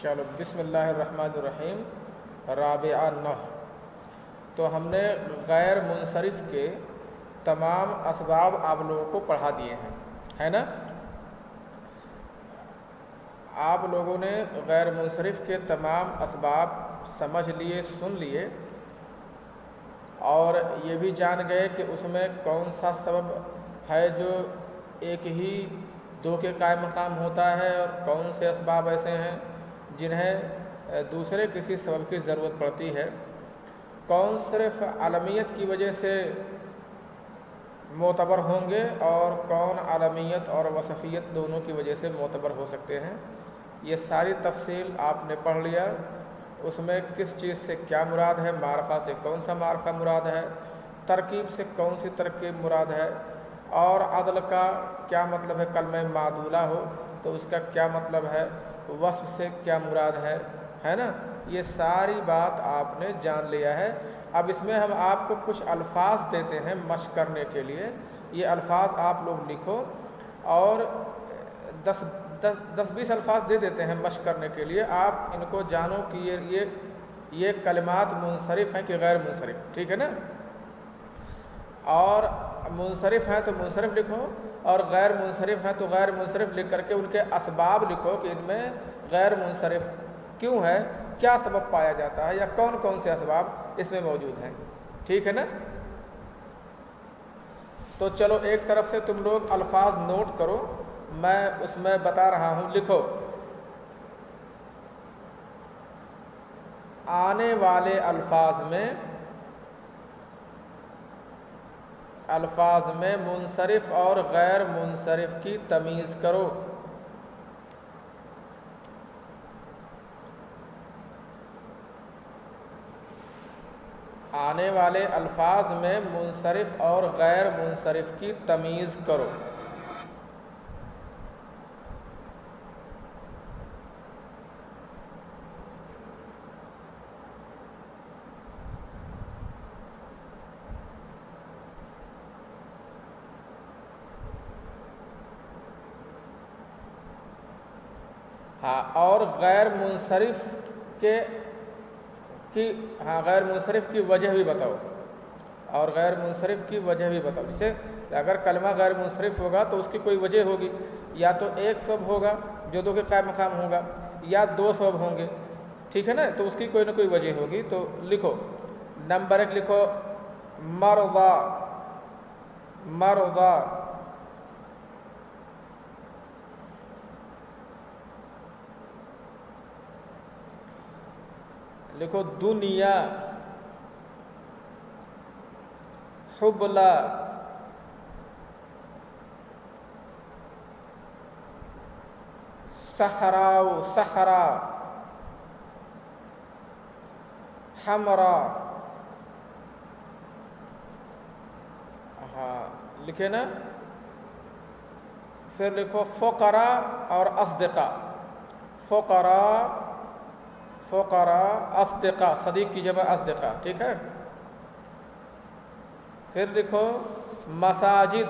چلو بسم اللہ الرحمن الرحیم. رابعہ 9. تو ہم نے غیر منصرف کے تمام اسباب آپ لوگوں کو پڑھا دیے ہیں، ہے نا؟ آپ لوگوں نے غیر منصرف کے تمام اسباب سمجھ لیے، سن لیے، اور یہ بھی جان گئے کہ اس میں کون سا سبب ہے جو ایک ہی دو کے قائم مقام ہوتا ہے، اور کون سے اسباب ایسے ہیں جنہیں دوسرے کسی سبب کی ضرورت پڑتی ہے، کون صرف عالمیت کی وجہ سے معتبر ہوں گے اور کون عالمیت اور وصفیت دونوں کی وجہ سے معتبر ہو سکتے ہیں. یہ ساری تفصیل آپ نے پڑھ لیا. اس میں کس چیز سے کیا مراد ہے، معرفہ سے کون سا معرفہ مراد ہے، ترکیب سے کون سی ترکیب مراد ہے، اور عدل کا کیا مطلب ہے، کلمہ معدولہ ہو تو اس کا کیا مطلب ہے، وصف سے کیا مراد ہے نا؟ یہ ساری بات آپ نے جان لیا ہے. اب اس میں ہم آپ کو کچھ الفاظ دیتے ہیں مشق کرنے کے لیے. یہ الفاظ آپ لوگ لکھو، اور 10-20 الفاظ دے دیتے ہیں مشق کرنے کے لیے. آپ ان کو جانو کہ یہ کلمات منصرف ہیں کہ غیر منصرف، ٹھیک ہے نا؟ اور منصرف ہیں تو منصرف لکھو، اور غیر منصرف ہیں تو غیر منصرف لکھ کر کے ان کے اسباب لکھو کہ ان میں غیر منصرف کیوں ہے، کیا سبب پایا جاتا ہے، یا کون کون سے اسباب اس میں موجود ہیں، ٹھیک ہے نا؟ تو چلو ایک طرف سے تم لوگ الفاظ نوٹ کرو، میں اس میں بتا رہا ہوں، لکھو. آنے والے الفاظ میں منصرف اور غیر منصرف کی تمیز کرو. آنے والے الفاظ میں منصرف اور غیر منصرف کی تمیز کرو. اور غیر منصرف غیر منصرف کی وجہ بھی بتاؤ، اور غیر منصرف کی وجہ بھی بتاؤ. جیسے اگر کلمہ غیر منصرف ہوگا تو اس کی کوئی وجہ ہوگی، یا تو ایک سبب ہوگا جو دو کے قائم مقام ہوگا، یا دو سبب ہوں گے، ٹھیک ہے نا؟ تو اس کی کوئی نہ کوئی وجہ ہوگی. تو لکھو. نمبر 1 لکھو، مرضى. لکھو دنیا، حبلى، صحرا، حمرا. لکھے نا؟ پھر لکھو فقراء اور اصدقاء. فقراء اصدقاء، صدیق کی جمع اصدقاء، ٹھیک ہے؟ پھر لکھو مساجد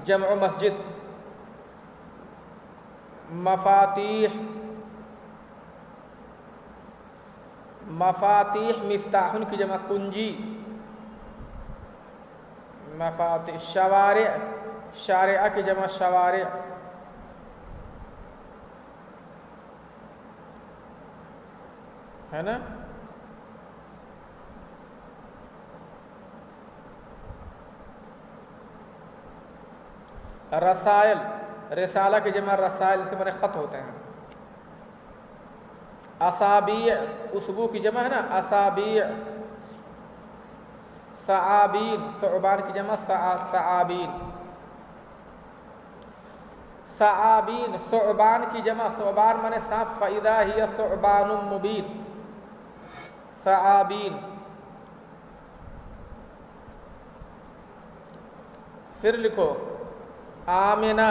جمع مسجد. مفاتیح مفتاح کی جمع کنجی. مفاتیح. شارع کی جمع شوارع. ہے نا؟ رسائل، رسالہ کی جمع رسائل، اس کے معنی خط ہوتے ہیں. اصابیع، اسبوع کی جمع ہے نا اصابیع. ثعابین، ثعبان کی جمع ثعابین. ثعبان کی جمع، ثعبان معنی سانپ. فَإِذَا هِيَ ثُعْبَانٌ مُبِينٌ. ثعابین. پھر لکھو آمنہ.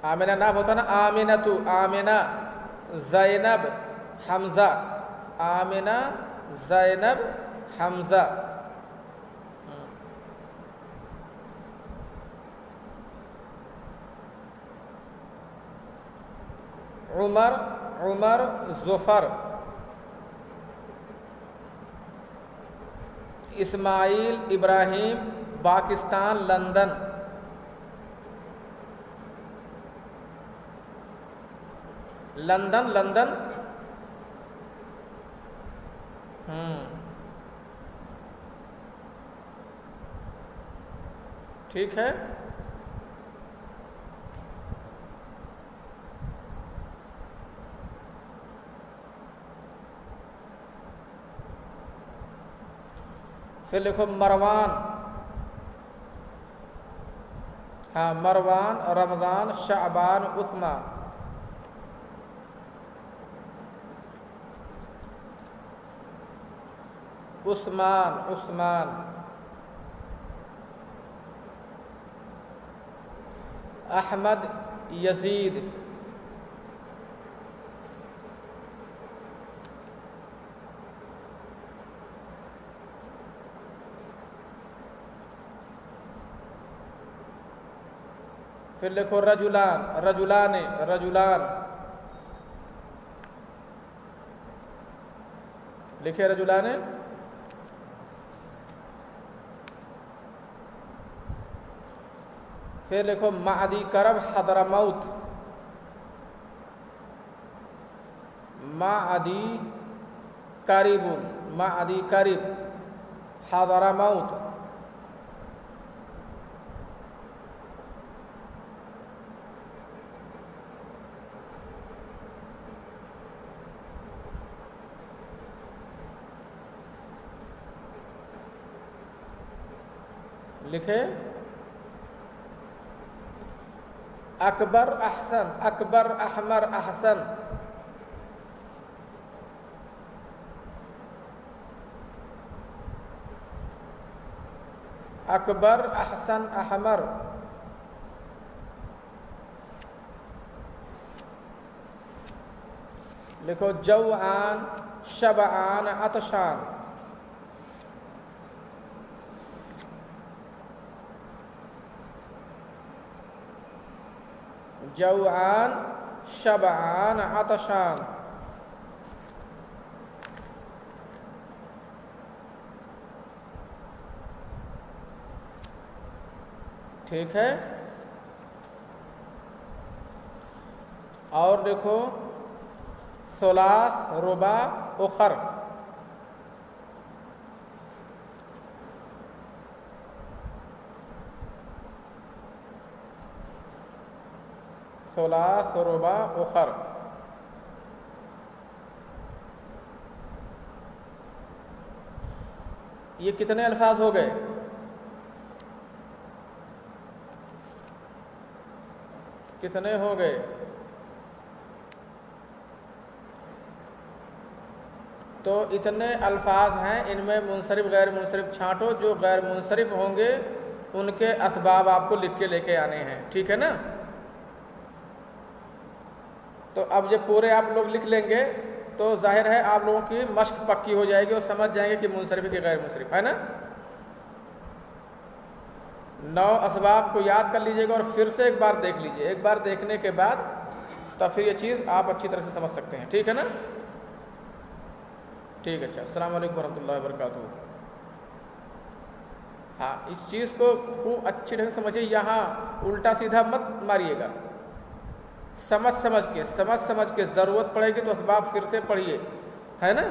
آمنہ نام ہوتا نا، آمنہ. آمنہ، زینب، حمزہ. آمنہ، زینب، حمزہ. عمر عمر ظفر اسماعیل ابراہیم پاکستان لندن لندن لندن ٹھیک ہے. پھر لکھو مروان. ہاں مروان رمضان شعبان عثمان. عثمان عثمان احمد یزید. پھر لکھو رجلان رجلان رجلان. لکھے رجلان. پھر لکھو معدی کرب حضرموت. معدی قریب معدی قریب حضرموت. لکھے اکبر احسن اکبر احمر احسن. اکبر احسن احمر. لکھو جوعان شبعان عطشان. جوعان شبعان عطشان. ٹھیک ہے. اور دیکھو ثلاث رباع اخر. ثلاث رباع اخر. یہ کتنے الفاظ ہو گئے؟ کتنے ہو گئے؟ تو اتنے الفاظ ہیں. ان میں منصرف غیر منصرف چھانٹو. جو غیر منصرف ہوں گے ان کے اسباب آپ کو لکھ کے لے کے آنے ہیں. ٹھیک ہے نا؟ تو اب جب پورے آپ لوگ لکھ لیں گے تو ظاہر ہے آپ لوگوں کی مشق پکی ہو جائے گی اور سمجھ جائیں گے کہ منصرف ہے کہ غیر منصرف ہے نا. 9 اسباب کو یاد کر لیجئے گا اور پھر سے ایک بار دیکھ لیجئے. ایک بار دیکھنے کے بعد تو پھر یہ چیز آپ اچھی طرح سے سمجھ سکتے ہیں. ٹھیک ہے نا؟ ٹھیک ہے. اچھا السلام علیکم ورحمۃ اللہ وبرکاتہ. ہاں اس چیز کو خوب اچھی طرح سے سمجھیے. یہاں الٹا سیدھا مت ماریے گا. سمجھ کے ضرورت پڑے گی تو اسباب پھر سے پڑھیے. ہے نا؟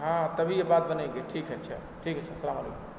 ہاں تبھی یہ بات بنے گی. ٹھیک ہے. اچھا ٹھیک ہے. اچھا السلام علیکم.